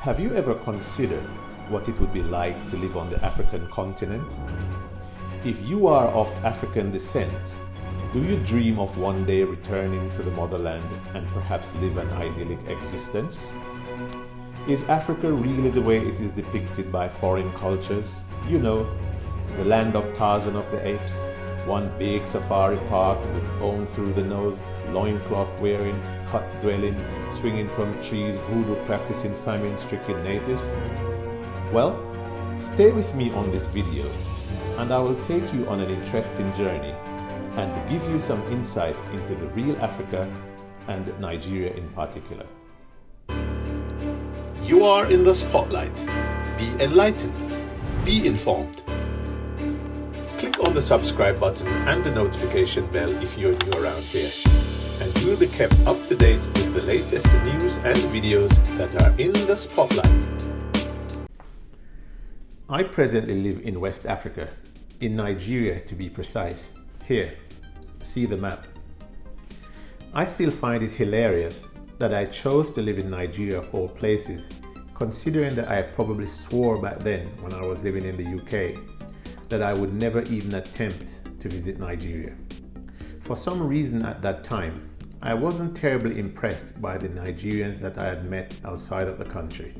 Have you ever considered what it would be like to live on the African continent? If you are of African descent, do you dream of one day returning to the motherland and perhaps live an idyllic existence? Is Africa really the way it is depicted by foreign cultures? You know, the land of Tarzan of the Apes, one big safari park with bone through the nose, loincloth wearing, hut dwelling, swinging from trees, voodoo practicing famine-stricken natives? Well, stay with me on this video and I will take you on an interesting journey and give you some insights into the real Africa and Nigeria in particular. You are in the spotlight. Be enlightened. Be informed. Click on the subscribe button and the notification bell if you're new around here, and you will be kept up to date with the latest news and videos that are in the spotlight. I presently live in West Africa, in Nigeria to be precise. Here, see the map. I still find it hilarious that I chose to live in Nigeria of all places, considering that I probably swore back then when I was living in the UK that I would never even attempt to visit Nigeria. For some reason at that time, I wasn't terribly impressed by the Nigerians that I had met outside of the country,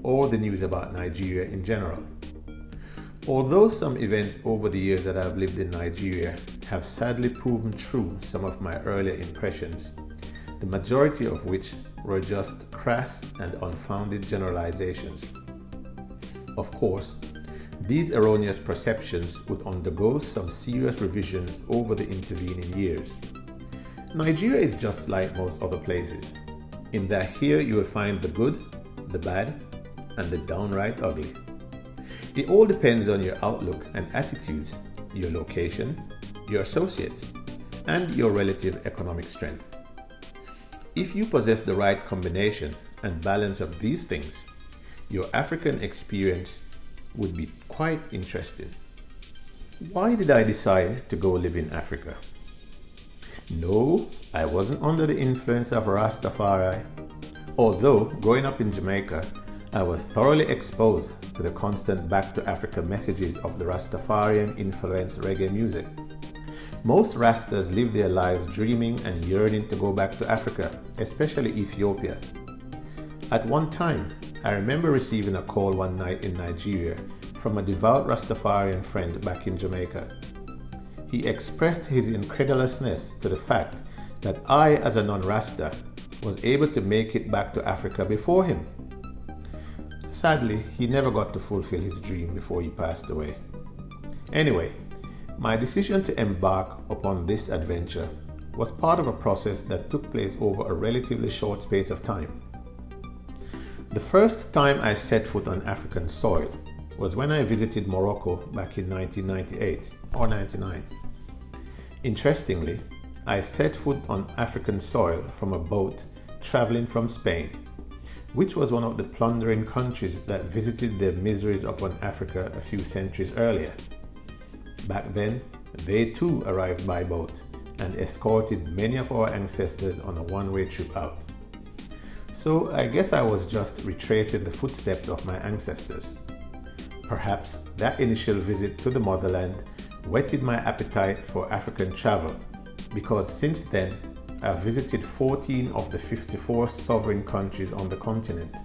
or the news about Nigeria in general. Although some events over the years that I've lived in Nigeria have sadly proven true some of my earlier impressions, the majority of which were just crass and unfounded generalizations. Of course, these erroneous perceptions would undergo some serious revisions over the intervening years. Nigeria is just like most other places, in that here you will find the good, the bad, and the downright ugly. It all depends on your outlook and attitudes, your location, your associates, and your relative economic strength. If you possess the right combination and balance of these things, your African experience would be quite interesting. Why did I decide to go live in Africa? No, I wasn't under the influence of Rastafari. Although, growing up in Jamaica, I was thoroughly exposed to the constant back to Africa messages of the Rastafarian-influenced reggae music. Most Rastas live their lives dreaming and yearning to go back to Africa, especially Ethiopia. At one time, I remember receiving a call one night in Nigeria from a devout Rastafarian friend back in Jamaica. He expressed his incredulousness to the fact that I, as a non-Rasta, was able to make it back to Africa before him. Sadly, he never got to fulfill his dream before he passed away. Anyway, my decision to embark upon this adventure was part of a process that took place over a relatively short space of time. The first time I set foot on African soil was when I visited Morocco back in 1998 or 99. Interestingly, I set foot on African soil from a boat traveling from Spain, which was one of the plundering countries that visited their miseries upon Africa a few centuries earlier. Back then, they too arrived by boat and escorted many of our ancestors on a one-way trip out. So I guess I was just retracing the footsteps of my ancestors. Perhaps that initial visit to the motherland whetted my appetite for African travel, because since then I've visited 14 of the 54 sovereign countries on the continent.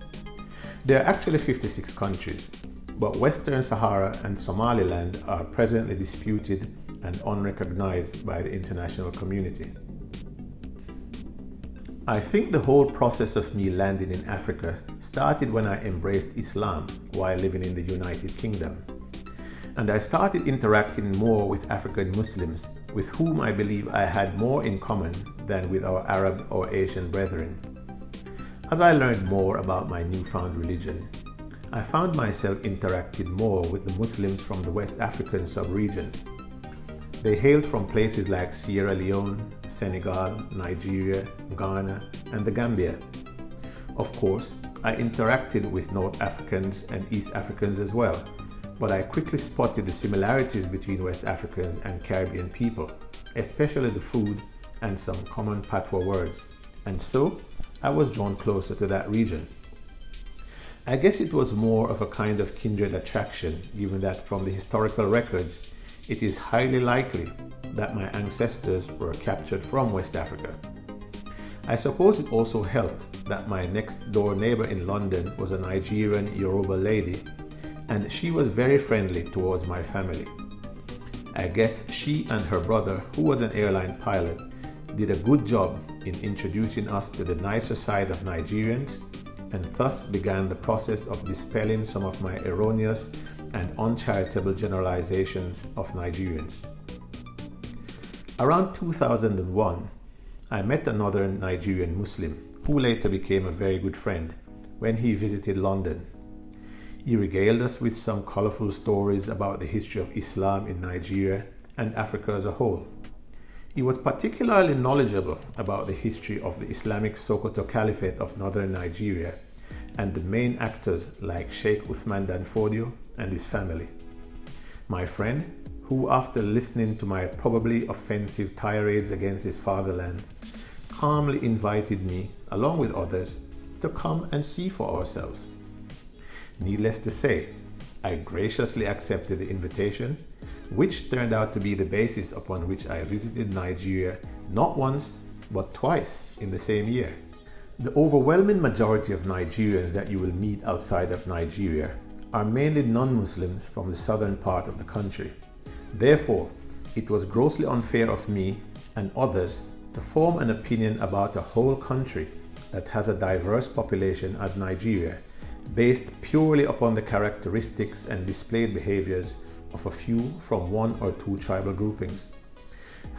There are actually 56 countries, but Western Sahara and Somaliland are presently disputed and unrecognized by the international community. I think the whole process of me landing in Africa started when I embraced Islam while living in the United Kingdom. And I started interacting more with African Muslims, with whom I believe I had more in common than with our Arab or Asian brethren. As I learned more about my newfound religion, I found myself interacting more with the Muslims from the West African sub-region. They hailed from places like Sierra Leone, Senegal, Nigeria, Ghana, and the Gambia. Of course, I interacted with North Africans and East Africans as well, but I quickly spotted the similarities between West Africans and Caribbean people, especially the food and some common patois words, and so I was drawn closer to that region. I guess it was more of a kind of kindred attraction, given that from the historical records, it is highly likely that my ancestors were captured from West Africa. I suppose it also helped that my next door neighbor in London was a Nigerian Yoruba lady, and she was very friendly towards my family. I guess she and her brother, who was an airline pilot, did a good job in introducing us to the nicer side of Nigerians, and thus began the process of dispelling some of my erroneous and uncharitable generalizations of Nigerians. Around 2001, I met another Nigerian Muslim who later became a very good friend when he visited London. He regaled us with some colorful stories about the history of Islam in Nigeria and Africa as a whole. He was particularly knowledgeable about the history of the Islamic Sokoto Caliphate of northern Nigeria and the main actors like Sheikh Uthman Dan Fodio and his family. My friend, who after listening to my probably offensive tirades against his fatherland, calmly invited me, along with others, to come and see for ourselves. Needless to say, I graciously accepted the invitation, which turned out to be the basis upon which I visited Nigeria not once, but twice in the same year. The overwhelming majority of Nigerians that you will meet outside of Nigeria are mainly non-Muslims from the southern part of the country. Therefore, it was grossly unfair of me and others to form an opinion about a whole country that has a diverse population as Nigeria, based purely upon the characteristics and displayed behaviors of a few from one or two tribal groupings.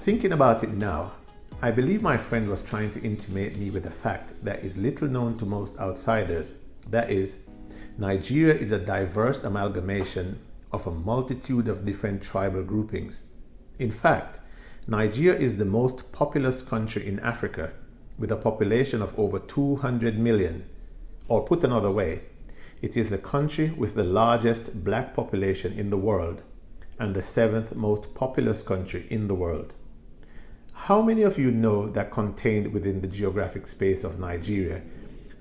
Thinking about it now, I believe my friend was trying to intimate me with the fact that is little known to most outsiders, that is, Nigeria is a diverse amalgamation of a multitude of different tribal groupings. In fact, Nigeria is the most populous country in Africa, with a population of over 200 million, or put another way, it is the country with the largest black population in the world and the 7th most populous country in the world. How many of you know that contained within the geographic space of Nigeria,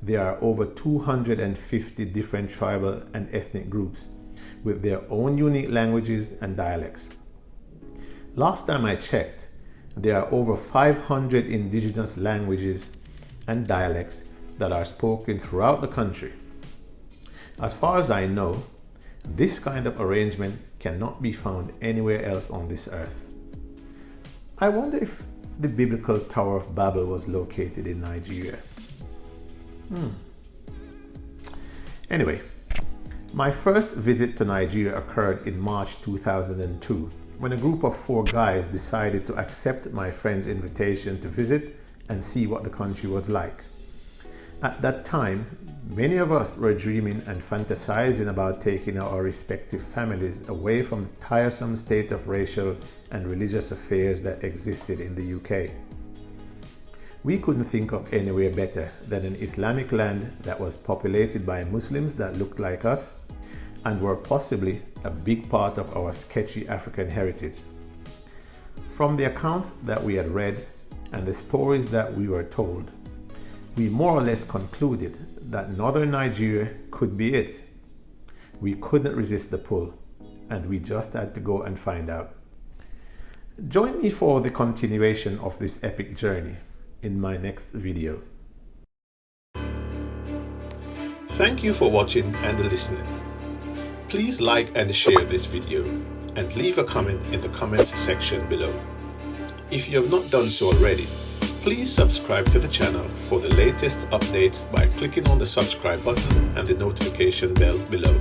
there are over 250 different tribal and ethnic groups with their own unique languages and dialects? Last time I checked, there are over 500 indigenous languages and dialects that are spoken throughout the country. As far as I know, this kind of arrangement cannot be found anywhere else on this earth. I wonder if the biblical Tower of Babel was located in Nigeria. Anyway, my first visit to Nigeria occurred in March 2002, when a group of 4 guys decided to accept my friend's invitation to visit and see what the country was like. At that time, many of us were dreaming and fantasizing about taking our respective families away from the tiresome state of racial and religious affairs that existed in the UK. We couldn't think of anywhere better than an Islamic land that was populated by Muslims that looked like us and were possibly a big part of our sketchy African heritage. From the accounts that we had read and the stories that we were told, we more or less concluded that northern Nigeria could be it. We couldn't resist the pull, and we just had to go and find out. Join me for the continuation of this epic journey in my next video. Thank you for watching and listening. Please like and share this video and leave a comment in the comments section below. If you have not done so already, please subscribe to the channel for the latest updates by clicking on the subscribe button and the notification bell below.